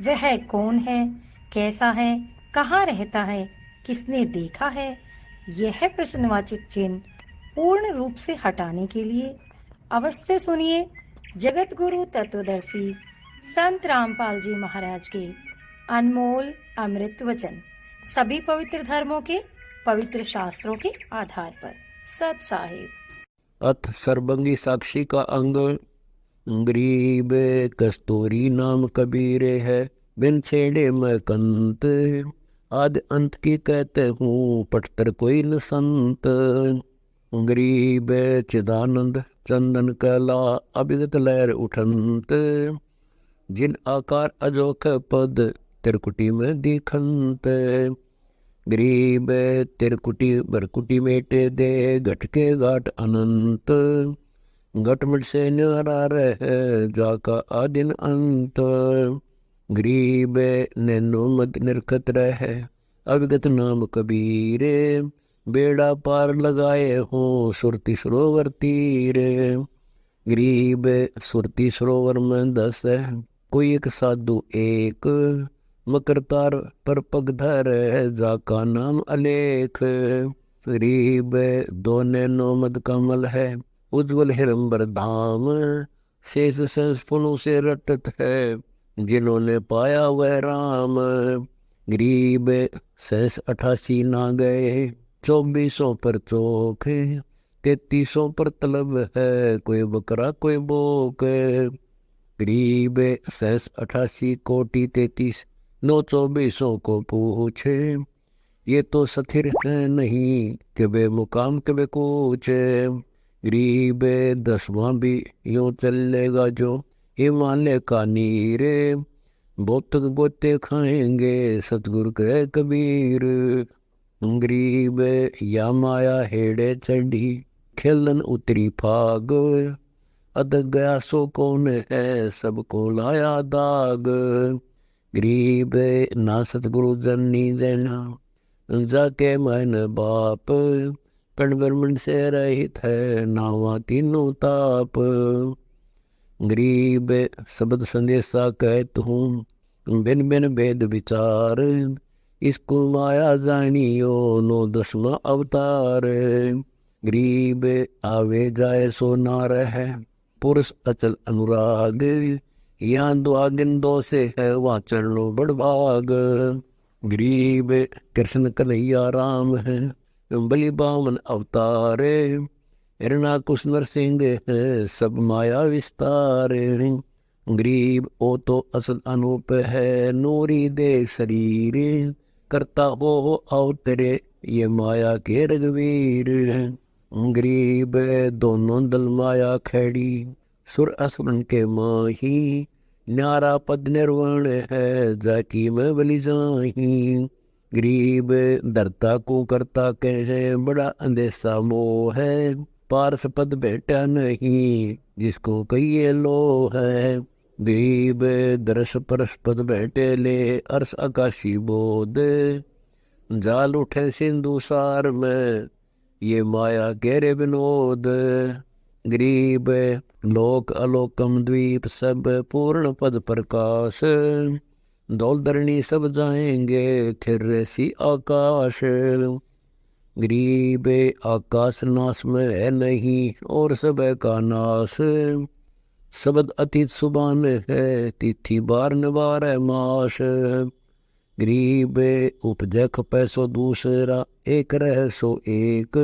वह कौन है, कैसा है, कहाँ रहता है, किसने देखा है? यह प्रश्नवाचक चिन्ह पूर्ण रूप से हटाने के लिए अवश्य सुनिए जगत गुरु तत्वदर्शी संत रामपाल जी महाराज के अनमोल अमृत वचन, सभी पवित्र धर्मों के पवित्र शास्त्रों के आधार पर। सत साहिब। अथ सर्वंगी साक्षी का अंग। गरीब कस्तूरी नाम कबीरे है, बिन छेड़े मैं कंत। आदि अंत की कहते हूँ, पटतर कोई न संत। गरीब चिदानंद चंदन कैला, अभिगत लहर उठंत। जिन आकार अजोख पद, त्रिकुटी में दिखंत। गरीब तिरकुटी बरकुटी मेटे दे, घट के घाट अनंत। घटमट से न्यारा रह, जाका आदिन अंत। गरीब नैनो मत निरखत रह, अविगत नाम कबीरे। बेड़ा पार लगाए हो, सुरती सरोवर तीरे। गरीब सुरती सरोवर में 10 है, कोई एक साधु एक। मकर तार पर पग धर है, जाका नाम अलेख। गरीब दो नैनो मद कमल है, उज्ज्वल हिरंबर धाम। शेष संस फुलों से रटत है, जिन्होंने पाया वह राम। गरीब सहस 88 ना गए, 2400 पर चौक। 3300 पर तलब है, कोई बकरा कोई बोक। गरीब सहस 88 कोटि 33 9 2400 को पूछे। ये तो स्थिर है नहीं, कबे मुकाम कबे कुछ। गरीब 10वां भी यूं चलेगा जो, हिमालय का नीरे। बोतक गोते खाएंगे, सतगुरु कहे कबीर। गरीब या माया हेड़े चढ़ी, खेलन उतरी फाग। अद गया सो कौन है, सबको लाया दाग। गरीब ना सतगुरु जननी देना, जाके मन बाप। पण ब्रह्मण से रहित है, नावा तीनों ताप। गरीब शब्द संदेशा कहत हूँ, भिन्न भिन्न भेद विचार। इसको माया जानियो, 9 10वां अवतार। गरीब आवे जाए सो ना रहे, पुरुष अचल अनुराग। यहाँ दुआगिन दो से है, वहाँ चरणों बड़ भाग। गरीब कृष्ण कन्हैया राम है, बलि बामन अवतारे। हिरणाकुश नरसिंह है, सब माया विस्तार। गरीब ओ तो असल अनूप है, नूरी दे शरीर। करता हो अवतरे, ये माया के रघुवीर। गरीब दोनों दल माया खड़ी, सुर असुरन के माही। न्यारा पद निर्वाण है, जाकी में बलि जाही। गरीब धरता को करता कहे, बड़ा अंदेशा मोह है। पारस पद भेटा नहीं, जिसको कहिए लो है। गरीब दरस परस पद बैठे ले, अर्श आकाशी बोध। जाल उठे सिंधु सार में, ये माया गहरे विनोद। गरीब लोक अलोकम द्वीप सब, पूर्ण पद प्रकाश। दौलधरणी सब जाएंगे, थिर सी आकाश। गरीब आकाश नाश में है नहीं, और सब का नाश। शब्द अतीत सुबान है, तिथि बार नबार मास। गरीब उपजय खपै सो दूसरा, एक रह सो एक।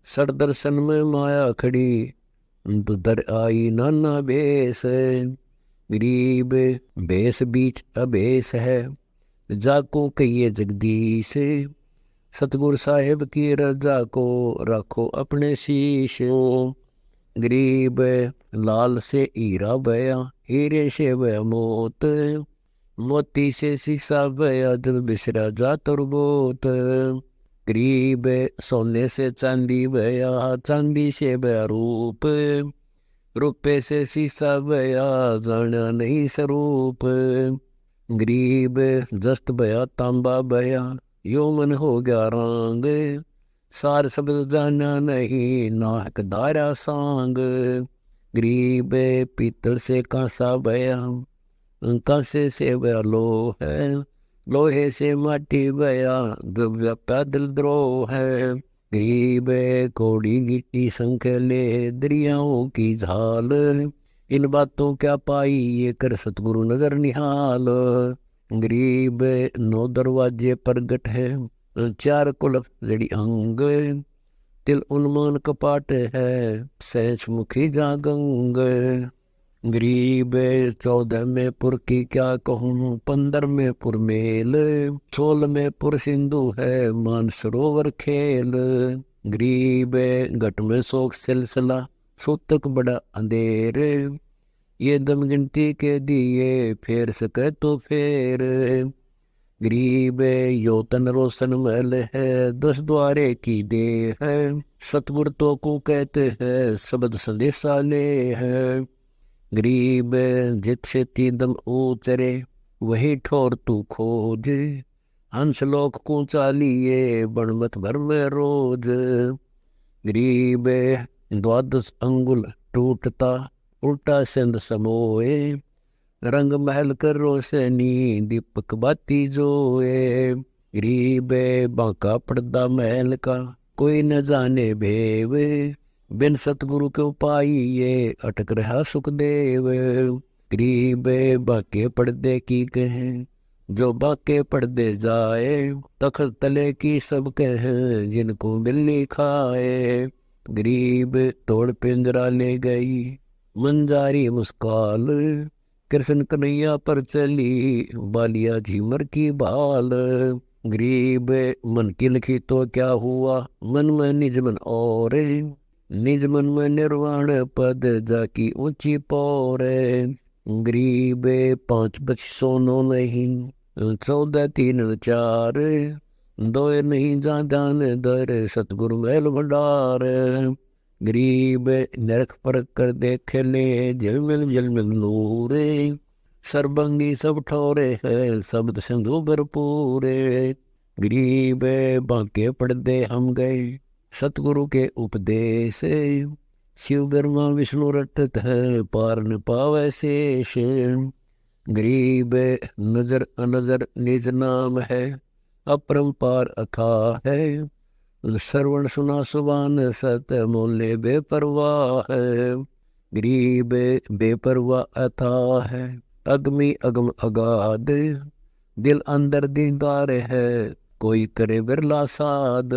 सर दर्शन में माया खड़ी, दर आई नाना भेष। गरीब भेष बीच अभेष है, जाको कहिए जगदीश। सतगुरु साहिब की रजा को, रखो अपने शीश। गरीब लाल से हीरा बया, हीरे से वह मोत। मोती से शीशा बया, जब बिसरा जा तुरबोत। गरीब सोने से चांदी बया, चांदी से बया रूप। रुपये से शीशा बया, जाना नहीं स्वरूप। गरीब जस्त बया तांबा बया, यो मन हो गया रांग। सार शब्द जाना नहीं, नाहक दारा सांग। गरीब पीतल से कांसा बया, कांसे से वह लोह है, लोहे से माटी बया, द्रव्य पैदल द्रोह है। गरीब कौड़ी गिट्टी संख ले, दरियाओं की झाल, इन बातों क्या पाई ये कर सतगुरु नजर निहाल। गरीब नौ दरवाजे प्रगट है, चार कुल जड़ी अंग, तिल उन्मान कपाट है, सहज मुखी जागंग। गरीब 14 में पुर की क्या कहूँ, 15 में पुर मेल, 16 में पुर सिंधु है, मान सरोवर खेल। गरीब घट में शोक सिलसिला, सूतक बड़ा अंधेर, ये दम गिनती के दिए फेर सके तो फेर। गरीब यो तन रोशन महल है, 10 द्वारे की दे है, सतगुर तो को कहते हैं शब्द संदेशा ले है। गरीब जित से तीदम उतरे, वही ठोर तू खोज, हंस लोक को चालिए बनमत भर में रोज। गरीब 12 अंगुल टूटता, उल्टा सिंध समोए, रंग महल कर रोशनी दीपक बाती जोए। गरीब बांका पर्दा महल का, कोई न जाने भेव, बिन सतगुरु के उपाय ये अटक रहा सुखदेव। गरीब बाके पर्दे की कहें, जो बाके पर्दे जाए, तखत तले की सब कहें जिनको बिल्ली खाए। गरीब तोड़ पिंजरा ले गई, मंजारी मुस्काल, कृष्ण कन्हैया पर चली, बालिया झीमर की बाल। गरीब मन की लिखी तो क्या हुआ, मन में निज मन और, निज मन में निर्वाण पद जाकी ऊंची पौर। गरीब 5 सोनो नहीं, 14 3 4, 2 नहीं जान दर, सतगुरु महल भंडार। गरीब नरक परख कर देख ले, झिलमिल नूर, सरबंगी सब ठोरे है, शब्द सिंधु भरपूर। गरीब बांके पर्दे हम गए, सतगुरु के उपदेश, शिव ब्रह्मा विष्णु रटत है, पार न पावे शेष। गरीब नजर अनजर निज नाम है, अपरंपार अथाह है, श्रवण सुना सुबान सत, मोले बेपरवाह है। गरीब बेपरवाह अथाह है, अगमी अगम अगाध, दिल अंदर दीदार है, कोई करे बिरला साध।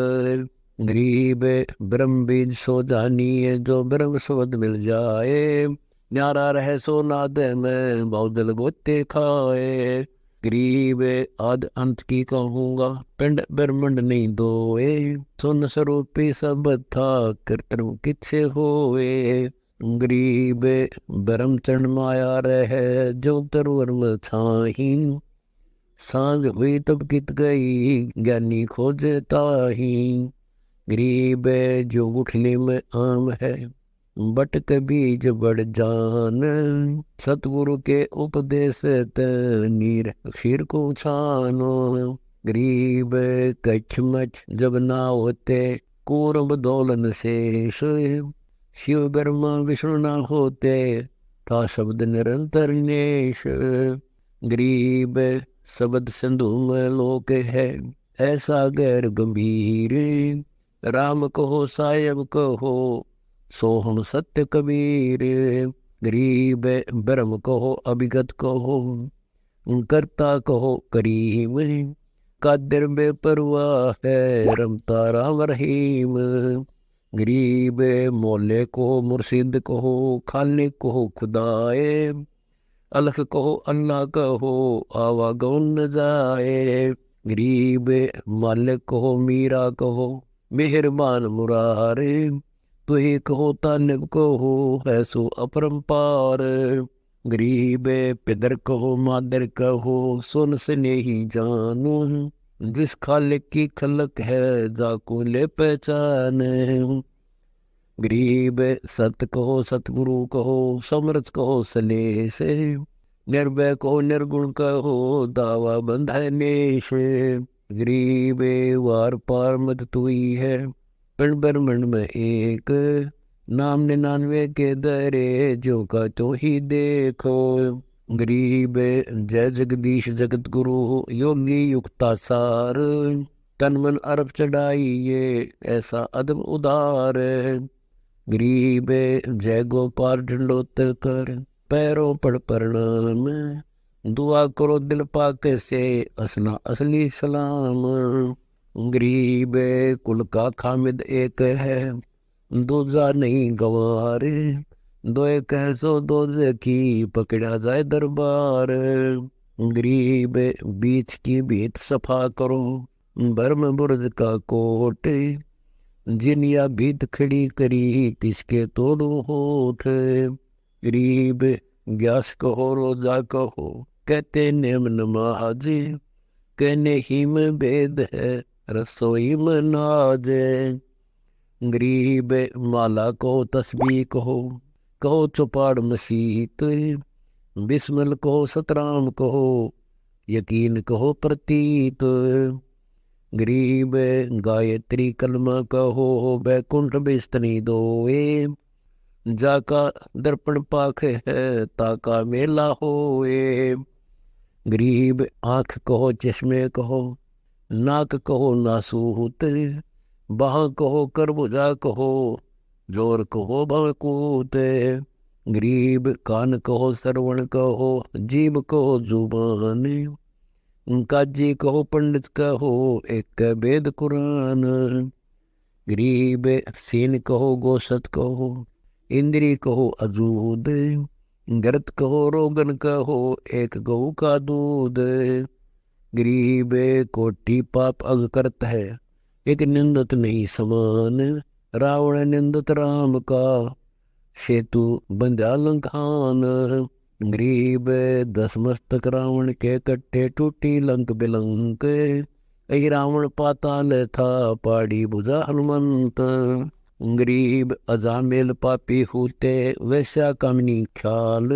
गरीब ब्रह्म बीज सो जानिए, जो ब्रह्म शब्द मिल जाए, न्यारा रहे सो नाद में, बाउदल गोते खाए। गरीब आद अंत की कहूँगा, पिंड ब्रह्मंड नहीं दोए, सुन स्वरूपी सब था, कीर्तन किच्छे होए। गरीब ब्रह्म चरण माया रहे, जो तरुवर में छाही, सांझ हुई तब कित गई, ज्ञानी खोजता ही। गरीब जो गुठली में आम है, बटक बीज बढ़ जान, सतगुरु के उपदेश नीर खीर को छानो। गरीब कच्छ मच जब ना होते, कूरब दौलन शेष, शिव ब्रह्मा विष्णु ना होते, था शब्द निरंतर नेश। गरीब शब्द सिंधु में लोक है, ऐसा गैर गंभीर, राम कहो साहेब कहो, सो हम सत्य कबीर। गरीब ब्रह्म कहो अभिगत कहो, करता कहो करीम, कादिर बेपरवाह है, रमता राम रहीम। गरीब मोले कहो मुर्शिद कहो, खालिक कहो खुदाए, अलख कहो अल्लाह कहो, आवा गौन न जाए। गरीब मालिक कहो मीरा कहो, मेहरबान मुरारे, तुही कहो तालिब कहो, है सो अपरंपार। गरीब पिदर कहो मादर कहो, सुन स्नेही जानू, जिस खालिक की खलक है, जाको ले पहचान। गरीब सत कहो सतगुरु कहो, समर्थ कहो सलेश, निर्भय कहो निर्गुण कहो, दावा बंधाए नेश। गरीब वार पार मत तुई है, पिंड ब्रह्मंड में एक, नाम 99 के दरे, जो का तो ही देखो। गरीब जय जगदीश जगत गुरु योगी युक्ता सार, तन मन अरब चढ़ाइए ऐसा अदब उदार। गरीब जय गोपाल ढंडोतर कर, पैरों पड़ प्रणाम, दुआ करो दिल पाके से असला असली सलाम। गरीब कुल का खामिद एक है, दूजा नहीं गंवार, दोए कह सो दोजे की पकड़ा जाए दरबार। गरीब बीच की भीत सफा करो, बर्म बुर्ज का कोट, जिन या भीत खड़ी करी तिसके तोड़ू होठ। गरीब ग्यास कहो रोजा कहो, कहते नेम नमाज, कहने ही में भेद है रसोई में नाज। गरीब माला कहो तस्बीह कहो चौपाड़ मसीत, बिस्मिल कहो सतराम कहो, यकीन कहो प्रतीत। गरीब गायत्री कलमा कहो, बैकुंठ बिस्तनी दोए, जाका दर्पण पाख है ताका मेला होए। गरीब आंख कहो चश्मे कहो, नाक कहो नासूत, बाह कहो करबुजा कहो, जोर कहो भवकूत। गरीब कान कहो श्रवण कहो, जीभ कहो जुबान, काजी कहो पंडित कहो एक वेद कुरान। गरीब सीन कहो गोसत कहो, इंद्री कहो अजूद, गरत कहो रोगन कहो एक गऊ का दूध। गरीब कोटि पाप अग करत है, एक निंदत नहीं समान, रावण निंदत राम का सेतु बंध्या लंकान। गरीब 10 मस्तक रावण के कट्टे टूटी लंक बिलंक, कही रावण पाताल था पाड़ी बुझा हनुमंत। गरीब अजामेल पापी होते वैसा कामनी ख्याल,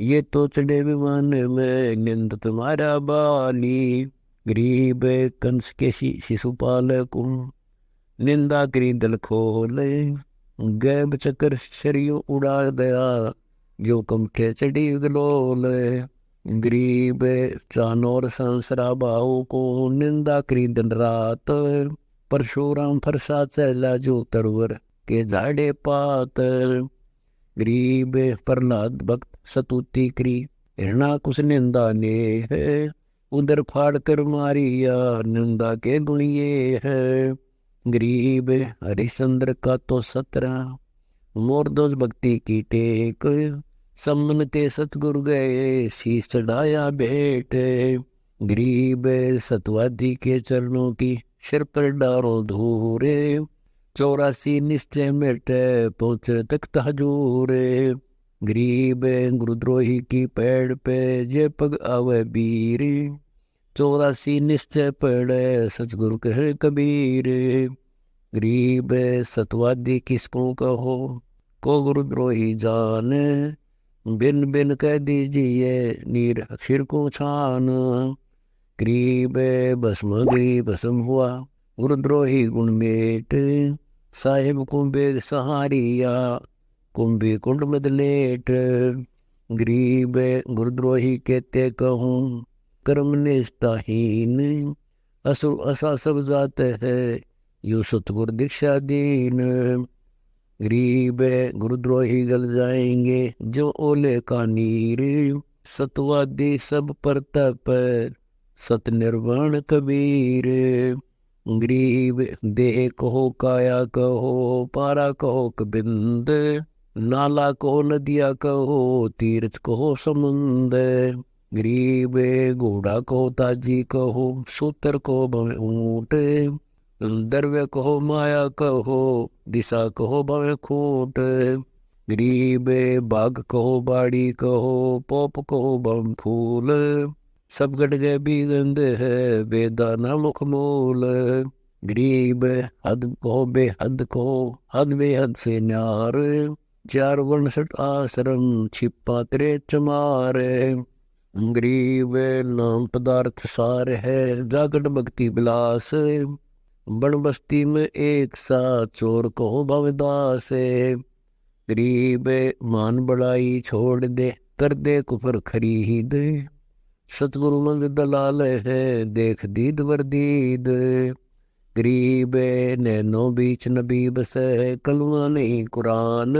ये तो चढ़े विमान में निंद तुम्हारा बाली। गरीब कंस के शिशुपाल को निंदा करी दल खोले, गैब चक्र शरीर उड़ा दया जो कमठे चढ़ी गलोल। गरीब चानोर संसरा बाहु को निंदा करी दिन रात, परशुराम फरसा चला जो तरवर के झाड़े पात। गरीब प्रहलाद भक्त सतुति करी, हिरणा कुछ निंदा ने है, उधर फाड़ कर मारिया निंदा के गुणिये है। गरीब हरिश्चंद्र का तो 17 मोरदोज भक्ति की टेक, सम्मन के सतगुरु गए शीश चढ़ाया भेंट। गरीब सतवादी के चरणों की सिर पर डारो धूरे, 84 निश्चय मिटे पहुंचे तख्त हजूरे। गरीब गुरुद्रोही की पैड़ पे जे पग आवे बीर, 84 निश्चय पड़े सतगुरु कहे कबीर। गरीब सतवादी किसको कहो को गुरुद्रोही जाने, बिन बिन कह दीजिए नीर अक्षर को छान। गरीब भस्म भस्म हुआ गुरुद्रोही गुण मेट, साहिब कुंभे सहारिया कुंभी कुंड मदलेट। गरीब गुरुद्रोही कहते कहूँ कर्म निष्ठाहीन, असुर असा सब जाते है यू सतगुर दीक्षा दीन। गरीब गुरुद्रोही गल जाएंगे जो ओले का नीर, सतवादी सब पर तप सत निर्वाण कबीर। गरीब देह कहो काया कहो, पारा कहो कबिंद, नाला कहो नदिया कहो, तीर्थ कहो समुंद। गरीब घोड़ा कहो ताजी कहो, सूत्र कहो भवे ऊंट, द्रव्य कहो माया कहो, दिशा कहो भवे खूंट। गरीब बाग कहो बाड़ी कहो, पोप कहो बम फूल, सब गट गए भी गंद है बेदाना मुख मूल। गरीब हद कहो बेहद कहो, हद बेहद से न्यार, 4 61 आश्रम छिपा तेरे चमार। गरीब नाम पदार्थ सार है, जागट भक्ति विलास, बन बस्ती में एक सा चोर कहो भवदास। गरीब मान बड़ाई छोड़ दे, कर दे कुफर खरीद। सतगुरु मंद दलाल है देख दीद वरदीद। गरीब नैनो बीच नबी बस कलमा नहीं कुरान।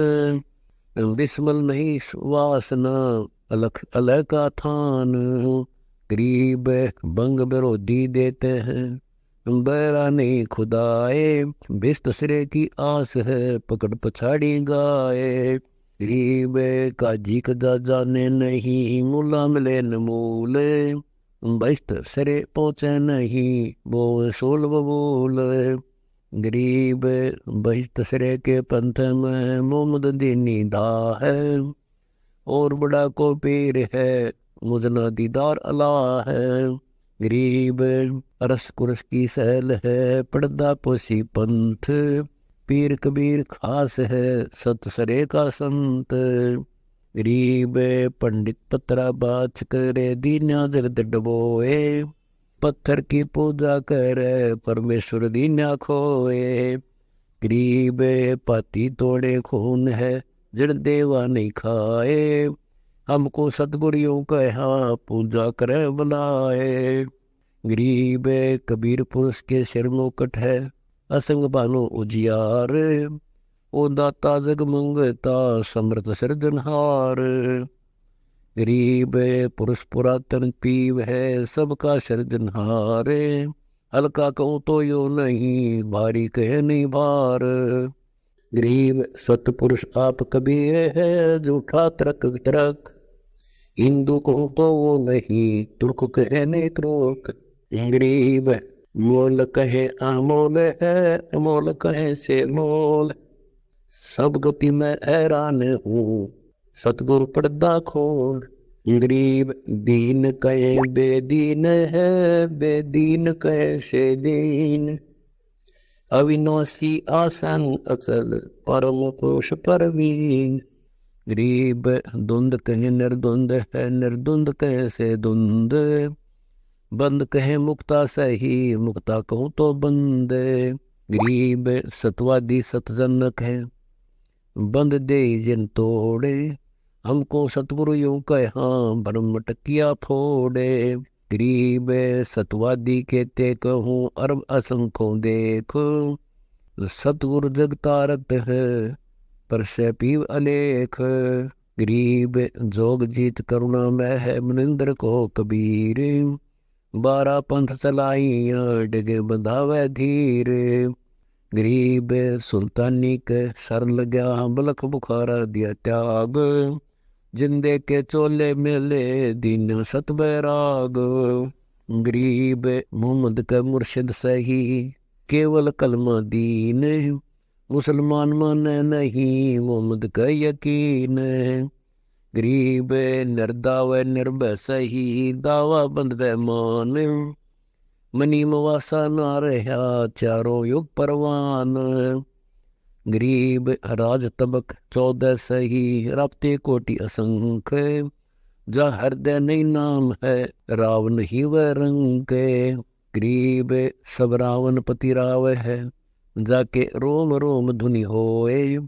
बिस्मल नहीं वासना अलख अलह का थान। गरीब बंग विरोधी देते हैं बैरा नहीं खुदाए। बिस्त सिरे की आस है पकड़ पछाड़ी गाए। गरीब काजी कदा जाने नहीं मूला मिले न मूल। बिस्त सिरे पहुँचे नहीं वो सोल बबूल। गरीब बिस्त सिरे के पंथ में मोहम्मद दीनी दा है। और बड़ा को पीर है मुजना दीदार अल्लाह है। गरीब अरस कुरस की सहल है पड़दा पोसी पंथ। पीर कबीर खास है सतसरे का संत। गरीब पंडित पत्रा बाच करे दीन्या जगत डबोए। पत्थर की पूजा करे परमेश्वर दीन्या खोए। गरीब पाती तोड़े खून है जड़ देवा नहीं खाए। हमको सतगुरियों कहा पूजा करे बुलाए। गरीब कबीर पुरुष के सिर मुकुट है असंग बानो उजियार। ओ दाता जग मंगता समृत सिरजनहार। गरीब पुरुष पुरातन पीव है सबका सिरजनहार। हल्का कहूँ तो यो नहीं भारी कहे नहीं भार। गरीब सतपुरुष आप कबीर है झूठा तरक तरक। हिंदू कहूँ तो वो नहीं तुर्क कहे नहीं तुर्क। गरीब मोल कहे अमोल है अमोल कहे से मोल। सब गति में हैरान हूँ सतगुरु पर्दा खोल। गरीब दीन कहे बेदीन है बेदीन कहे से दीन। अविनाशी आसन अचल परम पुरुष परवीन। गरीब धुंध कहे निर्धुंध है निर्धुंध कहे से धुंध। बंद कहे मुक्ता सही मुक्ता कहूँ तो बंद। गरीब सतवादी सतजनक है बंद दे जिन तोड़े। हमको सतगुरु यूं कहा ब्रह्म टकिया फोड़े। गरीब सतवादी कहते कहूँ अरब असंख्यों देख। सतगुरु जगतारत है पर से पीव अलेख। गरीब जोग जीत करुणा में है मनिंद्र को कबीर। 12 पंथ चलाइया डिगे बंधावे धीर। गरीब सुल्तानी के सर लग्या बलख बुखारा दिया त्याग। जिंदे के चोले मेले दीन सत बैराग। गरीब मोहम्मद के मुर्शिद सही केवल कलमा दीन। मुसलमान माने नहीं मोहम्मद का यकीन। गरीब निर्दाव निर्भय सही दावा बंद बैमान। मनी मवासा ना रहा चारों युग परवान। गरीब राज तबक 14 सही राप्ते कोटि असंख्य। जा हृदय नहीं नाम है रावण ही वह रंग के। गरीब सब रावण पति राव है जाके रोम रोम धुनि होए।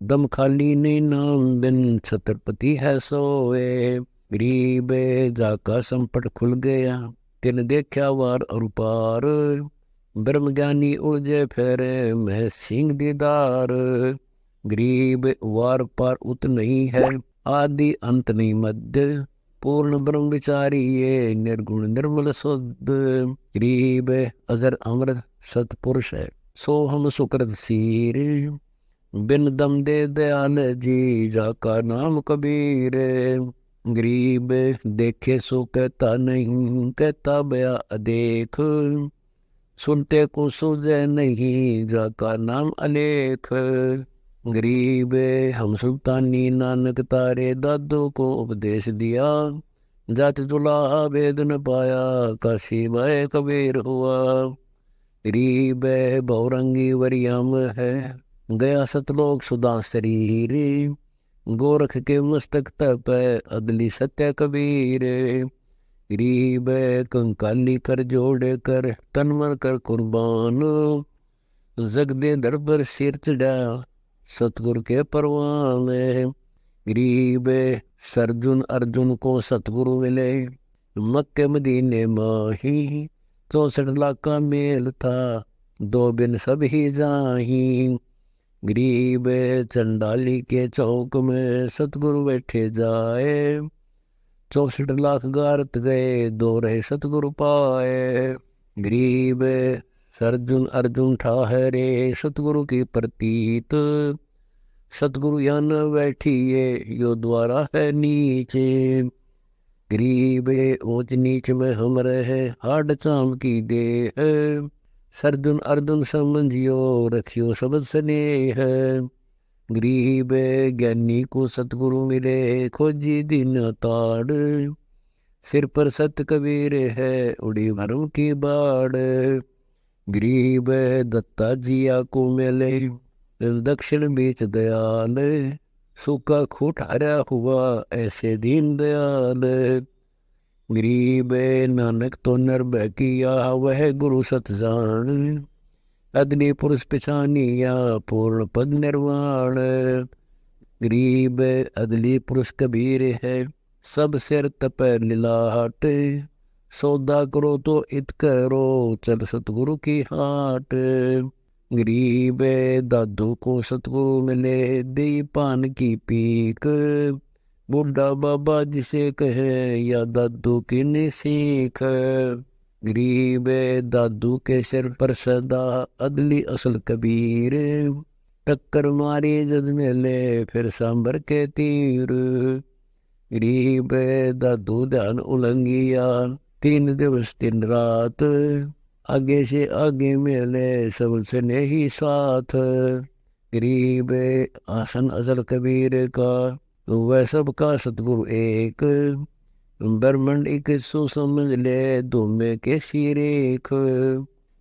दम खाली नहीं नाम बिन छत्रपति है सोए। गरीब जाका संपट खुल गया तिन देखा वार और पार। ब्रह्म ज्ञानी उलझे फेरे मैं सिंह दीदार। गरीब वार पार उत नहीं है आदि अंत नहीं मध्य। पूर्ण ब्रह्म विचारी ये निर्गुण निर्मल शुद्ध। गरीब अजर अमर सतपुरुष है सो हम सुकृत सीर। बिन दम दे दयाल जी जाका नाम कबीर। गरीब देखे सो कहता नहीं कहता बया अदेख। सुनते को सूझे नहीं जाका नाम अलेख। गरीब हम सुल्तानी नानक तारे दादू को उपदेश दिया। जात जुलाहा वेद न पाया काशी में कबीर हुआ। गरीब बहुरंगी वरियम है गया सतलोक सुधा शरीर। गोरख के मस्तक तप अदली सत्य कबीर। गरीब कंकाली कर जोड़ कर तन मन कर कुर्बान। जग दे दर पर सिर चढ़ा सतगुरु के परवान। गरीब सरजुन अर्जुन को सतगुरु मिले, मक्के मदीने माही 64 लाख का मेल था, 2 बिन सब ही जाही। गरीब चंडाली के चौक में सतगुरु बैठे जाए, 64 लाख गारत गए, 2 रहे सतगुरु पाए। गरीब सरजुन अर्जुन ठहरे सतगुरु की प्रतीत, सतगुरु यहाँ न बैठिए यो द्वारा है नीचे। गरीब ऊंच नीच में हम रहे, हाड चाम की देह, सरजुन अर्जुन समझियो रखियो सब स्नेह। गरीब ज्ञानी को सतगुरु मिले, खोजी दिन ताड़, सिर पर सत कबीर है उड़ी भरम की बाड़। गरीब दत्ता जिया को मिले, दक्षिण बीच दयाल, सूखा खूट हरा हुआ ऐसे दीन दयाल। गरीब नानक तो निर्भय किया, वह गुरु सत जान, अदनी पुरुष पिछानिया पूर्ण पद निर्वाण। गरीब अदली पुरुष कबीर है, सब सिर तप लीलाट, सौदा करो तो इत करो चल सतगुरु की हाट। गरीब दादू को सतगुरु मिले, दे पान की पीक, बूढ़ा बाबा जिसे कहे या दादू की ने सीख। गरीब दादू के सिर पर सदा अदली असल कबीर, टक्कर मारी जद मेले फिर सांबर के तीर। गरीब दादू ध्यान उलंगिया, 3 दिवस 3 रात, आगे से आगे मेले सब स्नेही साथ। गरीब आसन असल कबीर का, वह सबका सतगुरु एक, ब्रह्मंड एक सो समझ ले, दुमे के सिर एक।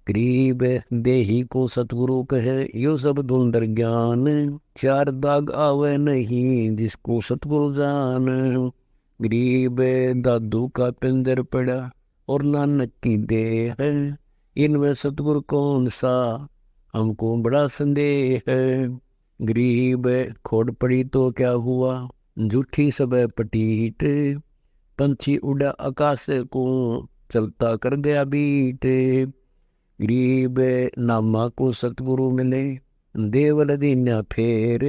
गरीब देही को सतगुरु कहे, यो सब धुंधर ज्ञान, 4 दाग आवे नहीं जिसको सतगुरु जान। गरीब दादू का पिंजर पड़ा और नानक की देह है, इनमें सतगुरु कौन सा हमको बड़ा संदेह है। गरीब खोड़ पड़ी तो क्या हुआ, झूठी सब पटीट, पंछी उड़ा आकाश को चलता कर गया बीट। गरीब नामा को सतगुरु मिले, देवल दीन्या फेर,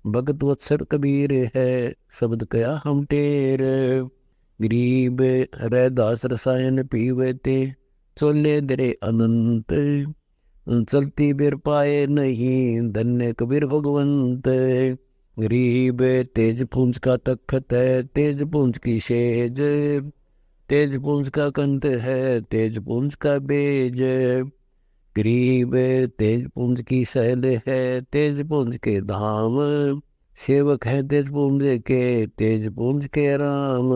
भगत वत्सर कबीर है शब्द कया हम टेर। गरीब रैदास रसायन पीवे ते, चोले दरे अनंत, चलती बिर पाए नहीं धन्य कबीर भगवंत। गरीब तेज पुंज का तखत है, तेज पुंज की सेज, तेज पुंज का कंठ है, तेज पुंज का बेज। गरीब तेज पुंज की शैल है, तेज पुंज के धाम, सेवक है तेज पुंज के, तेज पुंज के राम।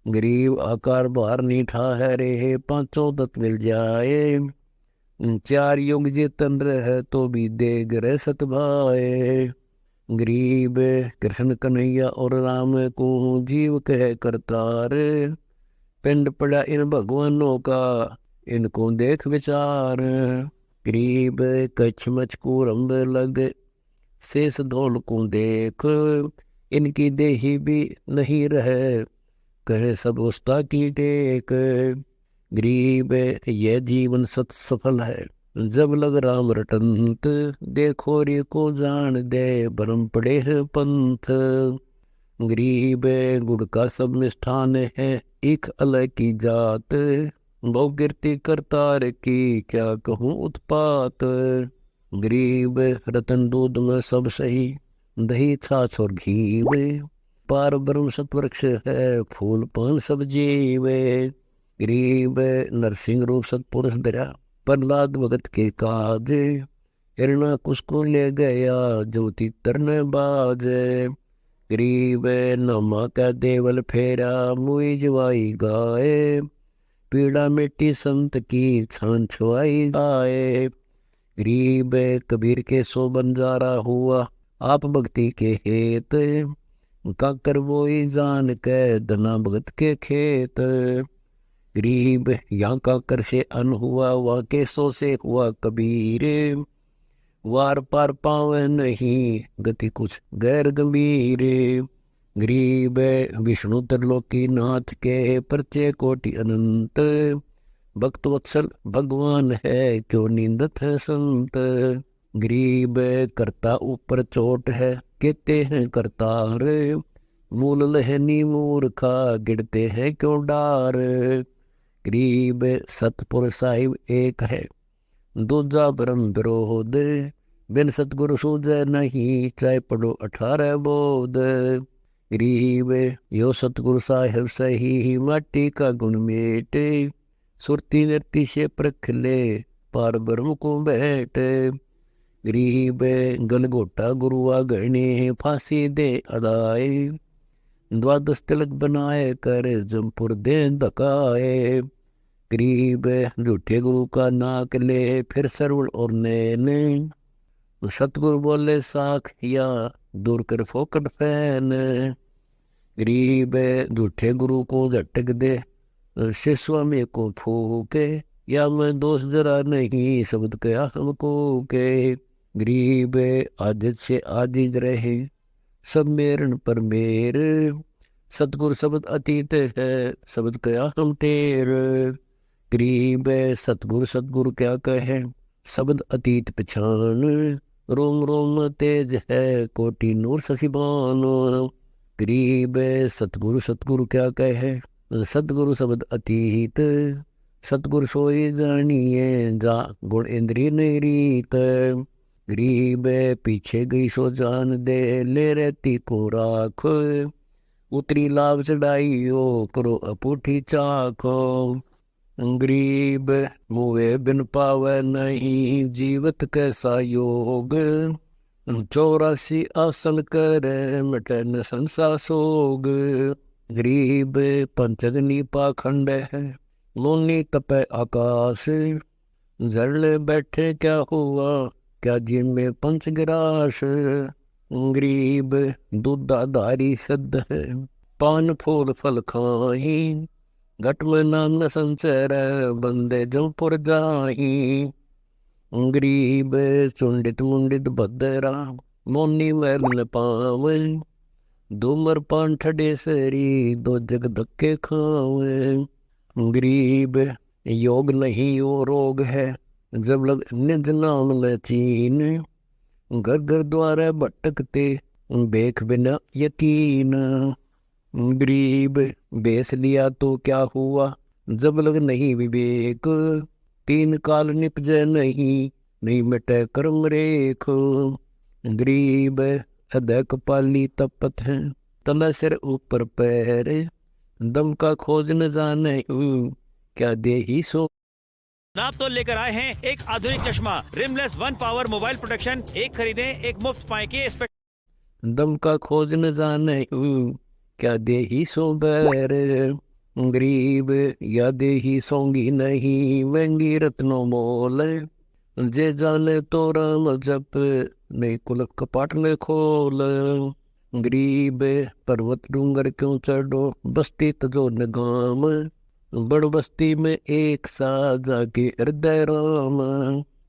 गरीब आकार बार नीठा है रे, 5 तत्व मिल जाए, 4 युग जेतन रह तो भी देग रह सतभाए। गरीब कृष्ण कन्हैया और राम को जीव कह करतार, पिंड पड़ा इन भगवानों का इनको देख विचार। गरीब कच्छ मच को रंब लग, शेष धौल को देख, इनकी देही भी नहीं रहे कहे सब उस्ता की टेक। गरीब यह जीवन सत सफल है, जब लग राम रटंत, देखो रे को जान दे भरम पड़े है पंथ। गरीब गुड़ का सब मिष्ठान है, एक अलग की जात, बहु कीर्ति करतार की क्या कहूँ उत्पात। गरीब रतन दूध में सब सही, दही छाछ और घी में, पार ब्रह्म सतवृक्ष है फूल पान सब जीवे। गरीब नरसिंह रूप सतपुरुष धरा, प्रहलाद भगत के काज, हिरणा कुसको ले गया ज्योति तरने बाज। गरीब नमा का देवल फेरा, मुई जवाई गाए, पीड़ा मिट्टी संत की छान छुआई आए। गरीब कबीर के सो बंजारा हुआ, आप भक्ति के हेत, काकर वोई जान के धना भगत के खेत। गरीब यहाँ काकर से अन हुआ, वहाँ के सो से हुआ कबीर, वार पार पावे नहीं, गति कुछ गैर गंभीरे। गरीब विष्णु त्रिलोकी नाथ के, परचे कोटि अनंत। भक्त वत्सल भगवान है, क्यों निंदत है संत। गरीब करता ऊपर चोट है, कहते हैं करतार। मूल लहनी मूर्खा, गिरते हैं क्यों डार। गरीब सतपुर साहिब एक है, दूजा ब्रह्म विरोध। बिन सतगुरु सूझे नहीं, चाहे पढ़ो 18 बोध। गरीब यो सतगुरु साहिब सही, माटी का गुण मेटे। सुरती नृत्य से प्रख ले, पार ब्रह्म को बैठ। गरीब गलगोटा गुरुआ गणे, फांसी दे अदाए। द्वादश तिलक बनाए कर, जमपुर दे धकाए। गरीब झूठे गुरु का नाक ले, फिर सरवण और नैन। सतगुरु बोले साख या, दूर कर फोकट फैन। गरीब झूठे गुरु को झटक दे, शिष्य में को फूके। या मैं दोष जरा नहीं, शब्द कया हमको के। गरीब आदित से आदिज रहे, सब मेरन पर मेर। सतगुरु शब्द अतीत है, शब्द कया हम टेर। गरीब सतगुरु सतगुरु क्या कहे, शब्द अतीत पछान। रोम रोम तेज है, कोटि नूर शशिबान। गरीब सतगुरु सतगुरु क्या कहे, सतगुरु शब्द अतीत। सतगुरु सोई जानिए, जा गुण इंद्रिय नहीं रीत। गरीब पीछे गई सो जान दे, ले रहती को राख। उतरी लाभ चढ़ाइयो, करो अपूठी चाखो। गरीब मुए बिन पावे नहीं, जीवत कैसा योग। 84 आसन करे, मिटे न संसा सोग। गरीब पंचगनी पाखंड है, लोनी तपे आकाश। झरले बैठे क्या हुआ, क्या जिन में पंच गिराश। गरीब दूधाधारी सद है, पान फूल फल खाही। घट में नाम संचर, बंदे जमपुर जाही। गरीब चुंडित मुंडित भद्रा, मोनी मैल न पावे। धूमर पान ठडे सरी, दो जग धक्के खावे। गरीब योग नहीं वो रोग है, जब लग निज नाम न चीन। घर घर द्वारा भटकते, बेख बिना यकीन। गरीब बेस लिया तो क्या हुआ, जब लग नहीं विवेक। 3 काल निपजे नहीं, नहीं मिटे कर्म रेख। गरीब अदय कपाली तपत है, तला सिर ऊपर पैर। दम का खोज न जाने, क्या दे ही सो। आप तो लेकर आए हैं एक आधुनिक चश्मा रिमलेस 1 पावर मोबाइल प्रोटेक्शन। एक खरीदें एक मुफ्त पाएं के दम का खोज न जाने, क्या दे ही सो बैर। गरीब या दे ही सोंगी नहीं, महंगी रत्नों मोल। जे जाने तो राम जप, नहीं कुल कपाट में खोल। गरीब पर्वत डूंगर क्यों चढ़ो, बस्ती तजो निगाम। बड़ बस्ती में एक सा, जाके हृदय राम।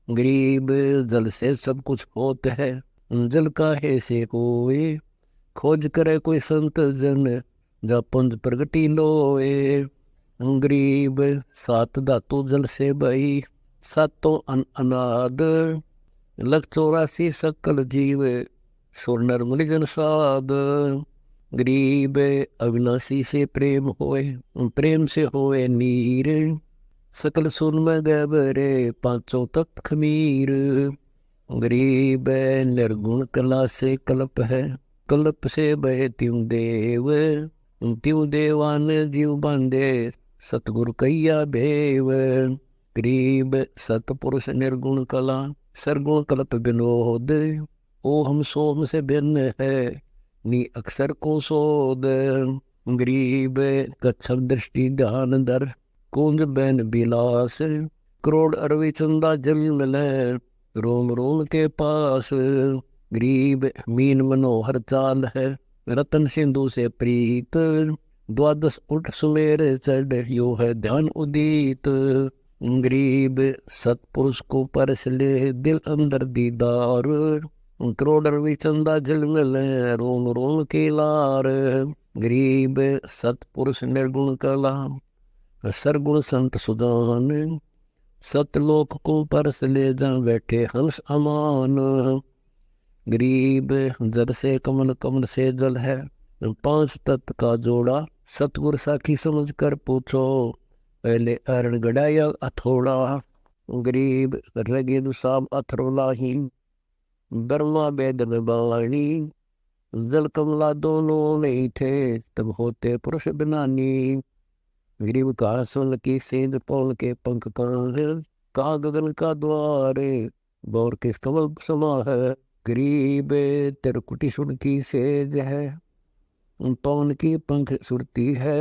गरीब जल से सब कुछ होता है, जल काहे से होए। खोज करे कोई संत जन, जा पुंज प्रगति लोए। गरीब 7 धातु जल से बही, 7 अनाद। लख 84 सकल जीव, सुर नर मुनि जन साध। गरीब अविनाशी से प्रेम होए, प्रेम से होए नीर। सकल सुन में गबरे, 5 तत्व खमीर। गरीब निर्गुण कला से कल्प है, कल्प से बहे त्यों देव। त्यों देवान जीव बांधे, सतगुरु कैया भेव। गरीब सतपुरुष निर्गुण कला, सरगुण कल्प विनोद। ओ हम सोम से भिन्न है, नी अक्षर को सोद। गरीब कच्छप दृष्टि ध्यान दर, कुंज बैन बिलास। करोड़ अरवी चंदा जल मिले, रोम रोम के पास। गरीब मीन मनोहर चाल है, रतन सिंधु से प्रीत। 12 उठ सुमेर चढ़, यो है ध्यान उदित। गरीब सतपुरुष को परस ले दिल अंदर दीदार, करोड़ रवि चंदा झिलमिल रोम रोम की लार। गरीब सतपुरुष निर्गुण कला सरगुण संत सुजान, सतलोक को परस ले जा बैठे हंस अमान। गरीब जल से कमल कमल से जल है, 5 तत्व का जोड़ा, सतगुर साखी समझ कर पूछो पहले अरण गड़ाया अथोड़ा। गरीब रगे दुसाब अथरोलाही, ब्रह्मा वेद में बाणी, जल कमला दोनों नहीं थे तब होते पुरुष बिनानी। गरीब कहा सुन की सेज पौन के पंख कहा गगन का द्वार, बौर किस कमल समा है। गरीब तिरकुटी सुन की सेज है, पवन की पंख सुरती है,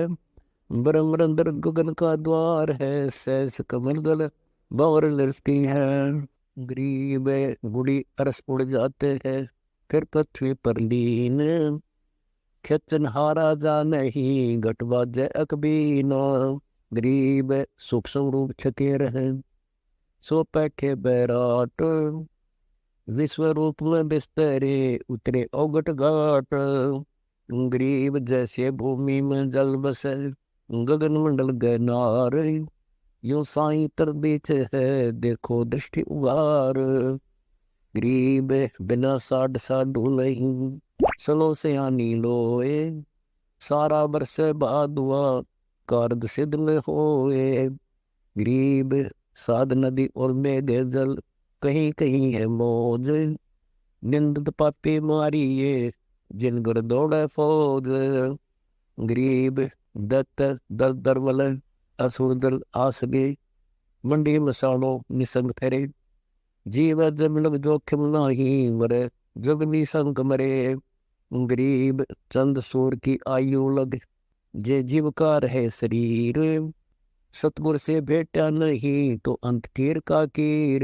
ब्रह्मरंदर गगन का द्वार है, सहस कमल दल बौर लड़ती है। गरीब गुड़ी अरस उड़ जाते हैं फिर पृथ्वी पर लीन, खेचन हारा जा नहीं घट बाजे अकबीना। गरीब सूक्ष्म रूप छके रहे सो पैठे बैराट, विश्व रूप में बिस्तरे उतरे औगट घाट। गरीब जैसे भूमि में जल बसे गगन मंडल गनार, यूं साई तर बीच है देखो दृष्टि उगार। गरीब बिना साड साडू नहीं सलो से आनी लोए, सारा बरस बाद हुआ कारद सिद्ध में होए। गरीब साध नदी और मेघ जल कहीं कहीं है मौज, निंदित पापी मारिए जिन गुर दौड़े फौज। गरीब दत्त दल दरवल असुर दल आसगे, मंडी मसालो निसंग फेरे, जीव जब लग जोखिम नाही मरे जब निसंग मरे। गरीब चंद सूर की आयु लग जे जीव का रहे शरीर, सतगुर से भेटा नहीं तो अंत कीर का कीर।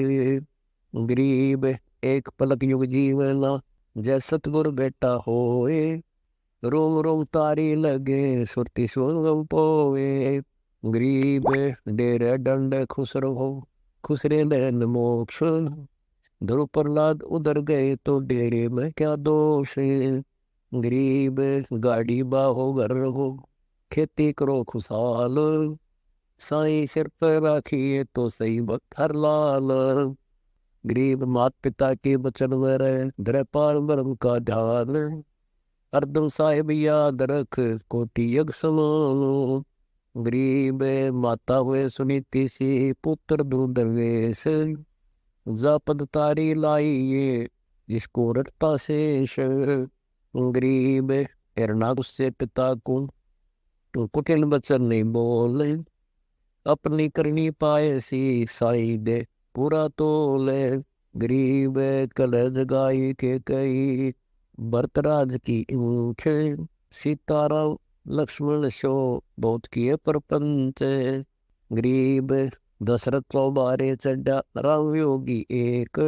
गरीब एक पलक युग जीवना जय सतगुर बेटा होए, रोम रोम तारी लगे सुरती सुरगम पोए। गरीब डेरे दंड खुश रहो खुसरे लहन मोक्ष, ध्रुव प्रहलाद उधर गए तो डेरे में क्या दोष। गरीब गाड़ी बाहो घर रहो खेती करो खुशहाल, साई सिर पर राखिए तो सही वक्त हर लाल। गरीब मात पिता के वचन में रहे धरे पार ब्रह्म का ध्यान, हरदम साहिब याद रख कोटि यज्ञ समान। गरीब माता हुए सुनीति सी पुत्र दूध दरवेश, जापद तारी लाइए जिसको रटता शेष। गरीब हिरणा गुस्से पिता को तो कुटिल वचन नहीं बोले, अपनी करनी पाए सी साई दे पूरा तोले। गरीब कल जगाई के कई भरतराज की ऊँख, सीताराम लक्ष्मण शो बहुत किए परपंच। गरीब दशरथ चौबारे चढ़ा राम योगी एक,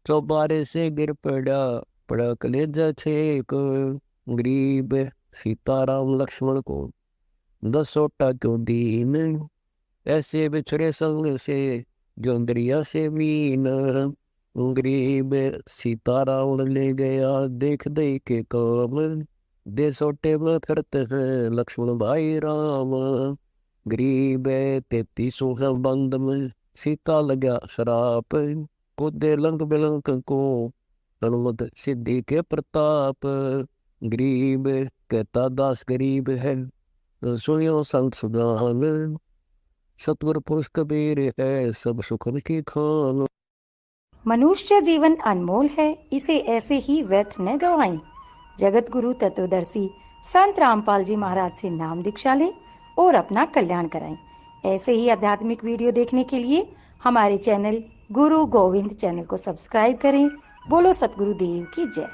चौबारे से गिर पड़ा कलेजा छेक। गरीब सीताराम लक्ष्मण को 10 सोटा क्यों दीन, ऐसे बिछड़े संग से जो दरिया से मीन। गरीब सीताराम ले गया देख दे के काम, दे सोटे में फिरते हैं लक्ष्मण भाई राम। गरीब 33 बंद में सीता लगा शराप, कूदे लंक बिलंक को हनुमत सिद्धि के प्रताप। गरीब कहता दास गरीब है सुनियो संत सुजान, सतगुर पुरुष कबीर है सब सुखन की खान। मनुष्य जीवन अनमोल है, इसे ऐसे ही व्यर्थ न गवाएं। जगत गुरु तत्वदर्शी संत रामपाल जी महाराज से नाम दीक्षा लें और अपना कल्याण कराएं। ऐसे ही आध्यात्मिक वीडियो देखने के लिए हमारे चैनल गुरु गोविंद चैनल को सब्सक्राइब करें। बोलो सतगुरु देव की जय।